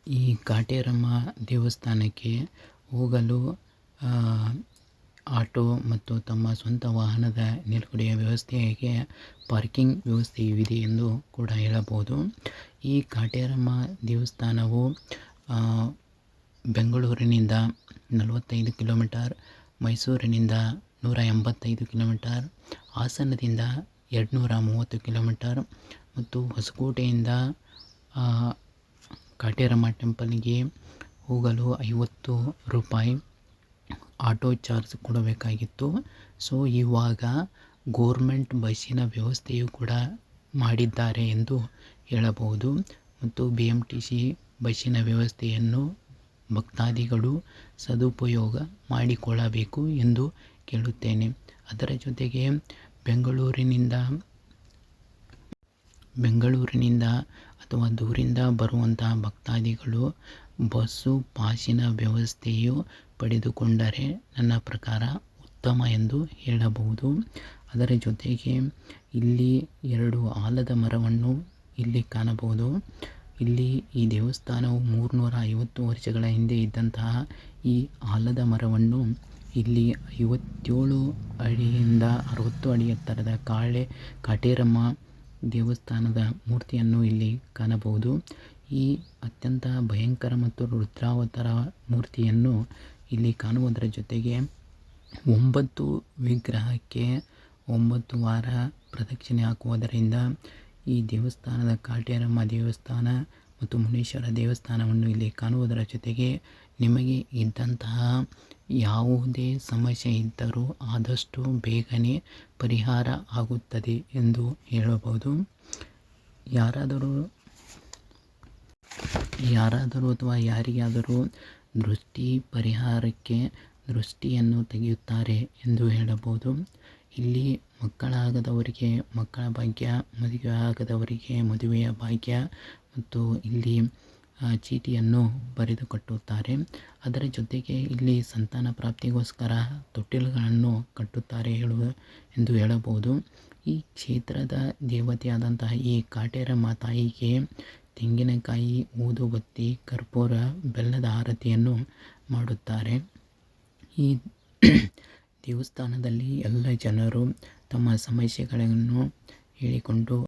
ಈ ಕಾಟೇರಮ್ಮ ದೇವಸ್ಥಾನಕ್ಕೆ ಹೋಗಲು ಆಟೋ ಮತ್ತು ತಮ್ಮ ಸ್ವಂತ ವಾಹನದ ನಿಲುಗಡೆಯ ವ್ಯವಸ್ಥೆಗೆ ಪಾರ್ಕಿಂಗ್ ವ್ಯವಸ್ಥೆಯೂ ಎಂದು ಕೂಡ ಹೇಳಬಹುದು. ಈ ಕಾಟೇರಮ್ಮ ದೇವಸ್ಥಾನವು ಬೆಂಗಳೂರಿನಿಂದ 45 ಕಿಲೋಮೀಟರ್, ಮೈಸೂರಿನಿಂದ 185 ಕಿಲೋಮೀಟರ್, ಹಾಸನದಿಂದ 230 ಕಿಲೋಮೀಟರ್ ಮತ್ತು ಹೊಸಕೋಟೆಯಿಂದ ಕಾಟೇರಮ್ಮ ಟೆಂಪಲ್ಗೆ ಹೋಗಲು 50 ರೂಪಾಯಿ ಆಟೋ ಚಾರ್ಜ್ ಕೊಡಬೇಕಾಗಿತ್ತು. ಸೊ ಇವಾಗ ಗೋರ್ಮೆಂಟ್ ಬಸ್ಸಿನ ವ್ಯವಸ್ಥೆಯು ಕೂಡ ಮಾಡಿದ್ದಾರೆ ಎಂದು ಹೇಳಬಹುದು ಮತ್ತು BMTC ಬಸ್ಸಿನ ವ್ಯವಸ್ಥೆಯನ್ನು ಭಕ್ತಾದಿಗಳು ಸದುಪಯೋಗ ಮಾಡಿಕೊಳ್ಳಬೇಕು ಎಂದು ಕೇಳುತ್ತೇನೆ. ಅದರ ಜೊತೆಗೆ ಬೆಂಗಳೂರಿನಿಂದ ಅಥವಾ ದೂರಿಂದ ಬರುವಂತಹ ಭಕ್ತಾದಿಗಳು ಬಸ್ಸು ಪಾಸಿನ ವ್ಯವಸ್ಥೆಯು ಪಡೆದುಕೊಂಡರೆ ನನ್ನ ಪ್ರಕಾರ ಉತ್ತಮ ಎಂದು ಹೇಳಬಹುದು. ಅದರ ಜೊತೆಗೆ ಇಲ್ಲಿ 2 ಆಲದ ಮರವನ್ನು ಇಲ್ಲಿ ಕಾಣಬಹುದು. ಇಲ್ಲಿ ಈ ದೇವಸ್ಥಾನವು 350 ವರ್ಷಗಳ ಹಿಂದೆ ಇದ್ದಂತಹ ಈ ಆಲದ ಮರವನ್ನು ಇಲ್ಲಿ 57 ಅಡಿಯಿಂದ 60 ಅಡಿ ಎತ್ತರದ ಕಾಟೇರಮ್ಮ ದೇವಸ್ಥಾನದ ಮೂರ್ತಿಯನ್ನು ಇಲ್ಲಿ ಕಾಣಬಹುದು. ಈ ಅತ್ಯಂತ ಭಯಂಕರ ಮತ್ತು ರುದ್ರಾವತಾರ ಮೂರ್ತಿಯನ್ನು ಇಲ್ಲಿ ಕಾಣುವುದರ ಜೊತೆಗೆ 9 ವಿಗ್ರಹಕ್ಕೆ 9 ವಾರ ಪ್ರದಕ್ಷಿಣೆ ಹಾಕುವುದರಿಂದ ಈ ದೇವಸ್ಥಾನದ ಕಾಟೇರಮ್ಮ ದೇವಸ್ಥಾನ ಮತ್ತು ಮುನೀಶ್ವರ ದೇವಸ್ಥಾನವನ್ನು ಇಲ್ಲಿ ಕಾಣುವುದರ ಜೊತೆಗೆ ನಿಮಗೆ ಇದ್ದಂತಹ ಯಾವುದೇ ಸಮಸ್ಯೆ ಇದ್ದರೂ ಆದಷ್ಟು ಬೇಗನೆ ಪರಿಹಾರ ಆಗುತ್ತದೆ ಎಂದು ಹೇಳಬಹುದು. ಯಾರಾದರೂ ಅಥವಾ ಯಾರಿಗಾದರೂ ದೃಷ್ಟಿ ಪರಿಹಾರಕ್ಕೆ ದೃಷ್ಟಿಯನ್ನು ತೆಗೆಯುತ್ತಾರೆ ಎಂದು ಹೇಳಬಹುದು. ಇಲ್ಲಿ ಮಕ್ಕಳಾಗದವರಿಗೆ ಮಕ್ಕಳ ಭಾಗ್ಯ, ಮದುವೆ ಆಗದವರಿಗೆ ಮದುವೆಯ ಭಾಗ್ಯ ಮತ್ತು ಇಲ್ಲಿ ಚೀಟಿಯನ್ನು ಬರೆದು ಕಟ್ಟುತ್ತಾರೆ. ಅದರ ಜೊತೆಗೆ ಇಲ್ಲಿ ಸಂತಾನ ಪ್ರಾಪ್ತಿಗೋಸ್ಕರ ತೊಟ್ಟಿಲುಗಳನ್ನು ಕಟ್ಟುತ್ತಾರೆ ಎಂದು ಹೇಳಬಹುದು. ಈ ಕ್ಷೇತ್ರದ ದೇವತೆಯಾದಂತಹ ಈ ಕಾಟೇರಮ್ಮ ತಾಯಿಗೆ ತೆಂಗಿನಕಾಯಿ, ಊದುಬತ್ತಿ, ಕರ್ಪೂರ, ಬೆಲ್ಲದ ಆರತಿಯನ್ನು ಮಾಡುತ್ತಾರೆ. ಈ ದೇವಸ್ಥಾನದಲ್ಲಿ ಎಲ್ಲ ಜನರು ತಮ್ಮ ಸಮಸ್ಯೆಗಳನ್ನು ಹೇಳಿಕೊಂಡು